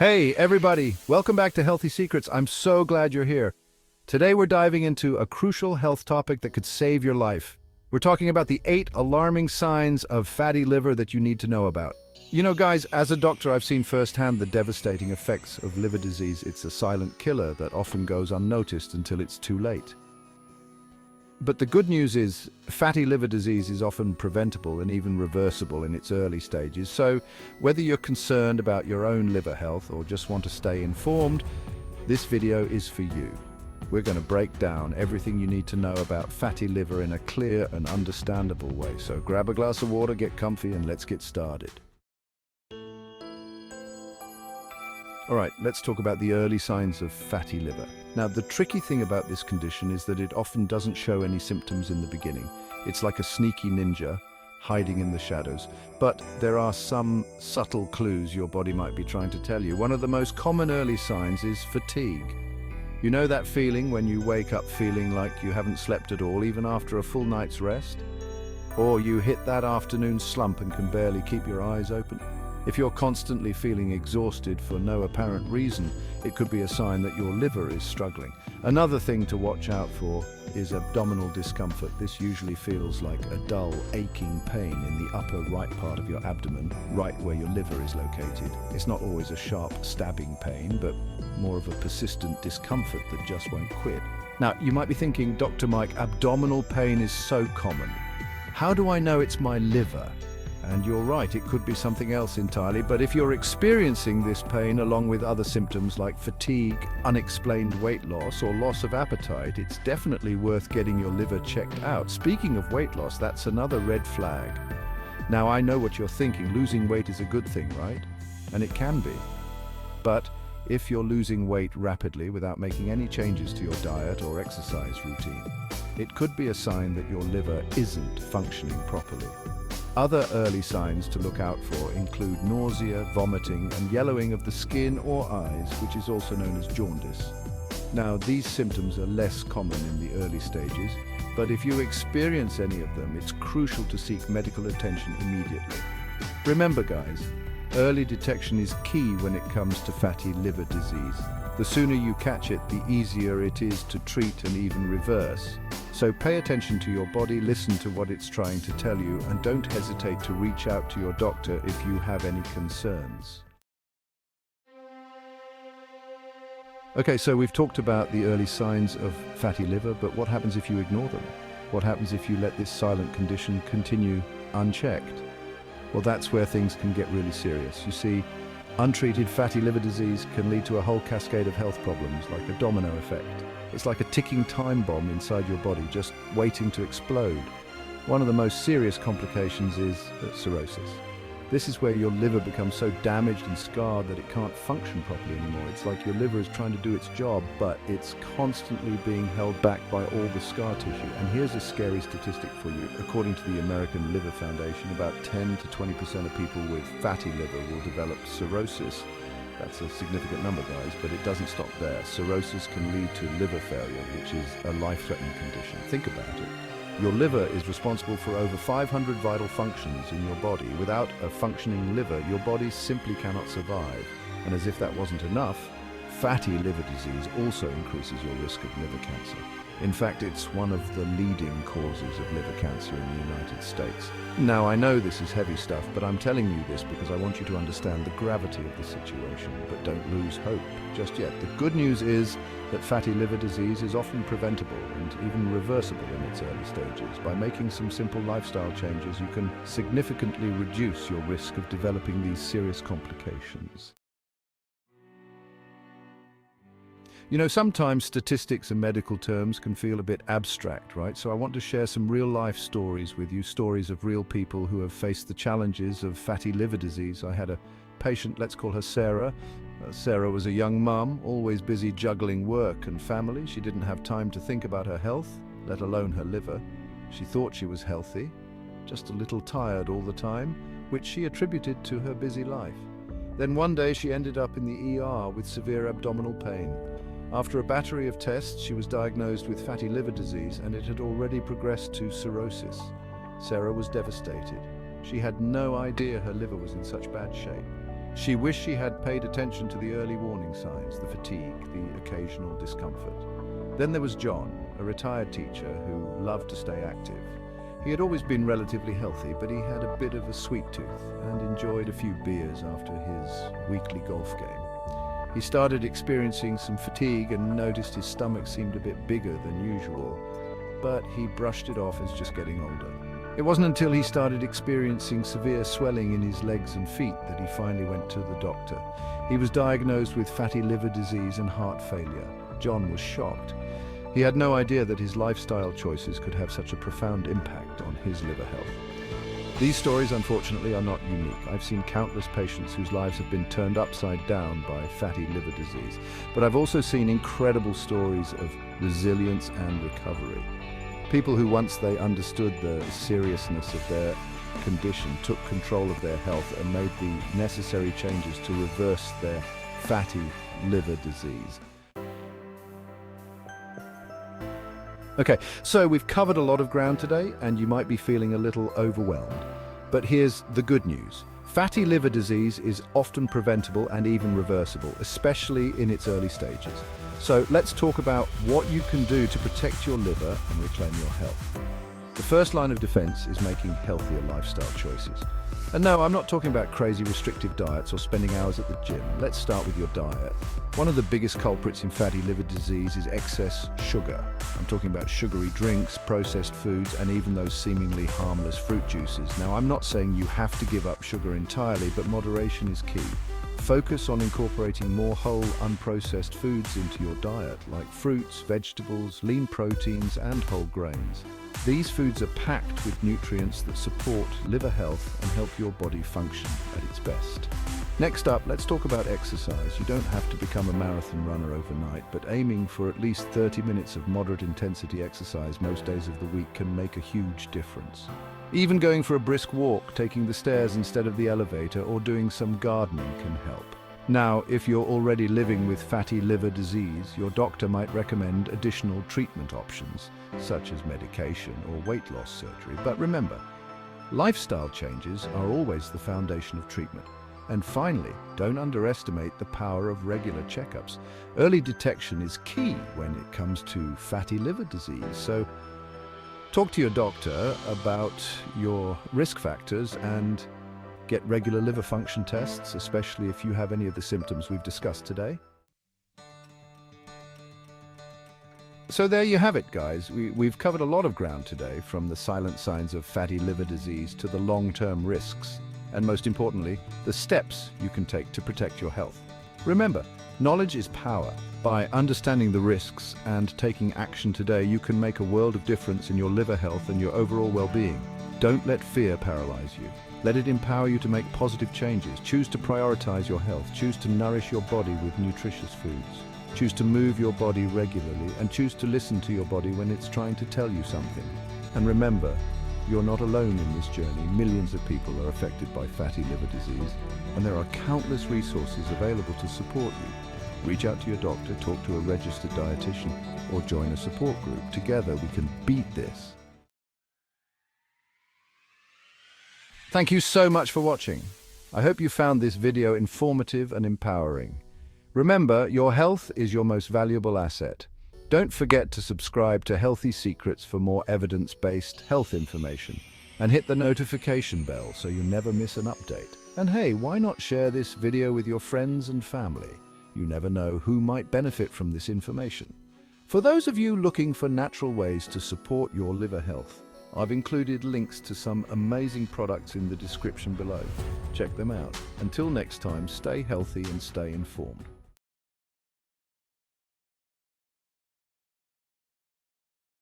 Hey, everybody! Welcome back to Healthy Secrets. I'm so glad you're here. Today we're diving into a crucial health topic that could save your life. We're talking about the 8 alarming signs of fatty liver that you need to know about. You know, guys, as a doctor, I've seen firsthand the devastating effects of liver disease. It's a silent killer that often goes unnoticed until it's too late. But the good news is, fatty liver disease is often preventable and even reversible in its early stages. So, whether you're concerned about your own liver health or just want to stay informed, this video is for you. We're going to break down everything you need to know about fatty liver in a clear and understandable way. So grab a glass of water, get comfy, and let's get started. All right, let's talk about the early signs of fatty liver. Now, the tricky thing about this condition is that it often doesn't show any symptoms in the beginning. It's like a sneaky ninja, hiding in the shadows. But there are some subtle clues your body might be trying to tell you. One of the most common early signs is fatigue. You know that feeling when you wake up feeling like you haven't slept at all, even after a full night's rest? Or you hit that afternoon slump and can barely keep your eyes open? If you're constantly feeling exhausted for no apparent reason, it could be a sign that your liver is struggling. Another thing to watch out for is abdominal discomfort. This usually feels like a dull, aching pain in the upper right part of your abdomen, right where your liver is located. It's not always a sharp, stabbing pain, but more of a persistent discomfort that just won't quit. Now, you might be thinking, Dr. Mike, abdominal pain is so common. How do I know it's my liver? And you're right, it could be something else entirely, but if you're experiencing this pain along with other symptoms like fatigue, unexplained weight loss, or loss of appetite, it's definitely worth getting your liver checked out. Speaking of weight loss, that's another red flag. Now, I know what you're thinking, losing weight is a good thing, right? And it can be. But if you're losing weight rapidly without making any changes to your diet or exercise routine, it could be a sign that your liver isn't functioning properly. Other early signs to look out for include nausea, vomiting, and yellowing of the skin or eyes, which is also known as jaundice. Now, these symptoms are less common in the early stages, but if you experience any of them, it's crucial to seek medical attention immediately. Remember, guys, early detection is key when it comes to fatty liver disease. The sooner you catch it, the easier it is to treat and even reverse. So pay attention to your body, listen to what it's trying to tell you, and don't hesitate to reach out to your doctor if you have any concerns. Okay, so we've talked about the early signs of fatty liver, but what happens if you ignore them? What happens if you let this silent condition continue unchecked? Well, that's where things can get really serious. You see, untreated fatty liver disease can lead to a whole cascade of health problems, like a domino effect. It's like a ticking time bomb inside your body, just waiting to explode. One of the most serious complications is cirrhosis. This is where your liver becomes so damaged and scarred that it can't function properly anymore. It's like your liver is trying to do its job, but it's constantly being held back by all the scar tissue. And here's a scary statistic for you. According to the American Liver Foundation, about 10 to 20% of people with fatty liver will develop cirrhosis. That's a significant number, guys, but it doesn't stop there. Cirrhosis can lead to liver failure, which is a life-threatening condition. Think about it. Your liver is responsible for over 500 vital functions in your body. Without a functioning liver, your body simply cannot survive. And as if that wasn't enough, fatty liver disease also increases your risk of liver cancer. In fact, it's one of the leading causes of liver cancer in the United States. Now, I know this is heavy stuff, but I'm telling you this because I want you to understand the gravity of the situation, but don't lose hope just yet. The good news is that fatty liver disease is often preventable and even reversible in its early stages. By making some simple lifestyle changes, you can significantly reduce your risk of developing these serious complications. You know, sometimes statistics and medical terms can feel a bit abstract, right? So I want to share some real-life stories with you, stories of real people who have faced the challenges of fatty liver disease. I had a patient, let's call her Sarah. Sarah was a young mum, always busy juggling work and family. She didn't have time to think about her health, let alone her liver. She thought she was healthy, just a little tired all the time, which she attributed to her busy life. Then one day she ended up in the ER with severe abdominal pain. After a battery of tests, she was diagnosed with fatty liver disease, and it had already progressed to cirrhosis. Sarah was devastated. She had no idea her liver was in such bad shape. She wished she had paid attention to the early warning signs, the fatigue, the occasional discomfort. Then there was John, a retired teacher who loved to stay active. He had always been relatively healthy, but he had a bit of a sweet tooth and enjoyed a few beers after his weekly golf game. He started experiencing some fatigue and noticed his stomach seemed a bit bigger than usual, but he brushed it off as just getting older. It wasn't until he started experiencing severe swelling in his legs and feet that he finally went to the doctor. He was diagnosed with fatty liver disease and heart failure. John was shocked. He had no idea that his lifestyle choices could have such a profound impact on his liver health. These stories, unfortunately, are not unique. I've seen countless patients whose lives have been turned upside down by fatty liver disease. But I've also seen incredible stories of resilience and recovery. People who, once they understood the seriousness of their condition, took control of their health and made the necessary changes to reverse their fatty liver disease. Okay, so we've covered a lot of ground today, and you might be feeling a little overwhelmed. But here's the good news. Fatty liver disease is often preventable and even reversible, especially in its early stages. So let's talk about what you can do to protect your liver and reclaim your health. The first line of defense is making healthier lifestyle choices. And no, I'm not talking about crazy restrictive diets or spending hours at the gym. Let's start with your diet. One of the biggest culprits in fatty liver disease is excess sugar. I'm talking about sugary drinks, processed foods, and even those seemingly harmless fruit juices. Now, I'm not saying you have to give up sugar entirely, but moderation is key. Focus on incorporating more whole, unprocessed foods into your diet, like fruits, vegetables, lean proteins, and whole grains. These foods are packed with nutrients that support liver health and help your body function at its best. Next up, let's talk about exercise. You don't have to become a marathon runner overnight, but aiming for at least 30 minutes of moderate intensity exercise most days of the week can make a huge difference. Even going for a brisk walk, taking the stairs instead of the elevator, or doing some gardening can help. Now, if you're already living with fatty liver disease, your doctor might recommend additional treatment options, such as medication or weight loss surgery. But remember, lifestyle changes are always the foundation of treatment. And finally, don't underestimate the power of regular checkups. Early detection is key when it comes to fatty liver disease. So talk to your doctor about your risk factors and get regular liver function tests, especially if you have any of the symptoms we've discussed today. So there you have it, guys. We've covered a lot of ground today, from the silent signs of fatty liver disease to the long-term risks, and most importantly, the steps you can take to protect your health. Remember, knowledge is power. By understanding the risks and taking action today, you can make a world of difference in your liver health and your overall well-being. Don't let fear paralyze you. Let it empower you to make positive changes. Choose to prioritize your health. Choose to nourish your body with nutritious foods. Choose to move your body regularly, and choose to listen to your body when it's trying to tell you something. And remember, you're not alone in this journey. Millions of people are affected by fatty liver disease, and there are countless resources available to support you. Reach out to your doctor, talk to a registered dietitian, or join a support group. Together we can beat this. Thank you so much for watching. I hope you found this video informative and empowering. Remember, your health is your most valuable asset. Don't forget to subscribe to Healthy Secrets for more evidence-based health information, and hit the notification bell so you never miss an update. And hey, why not share this video with your friends and family? You never know who might benefit from this information. For those of you looking for natural ways to support your liver health, I've included links to some amazing products in the description below. Check them out. Until next time, stay healthy and stay informed.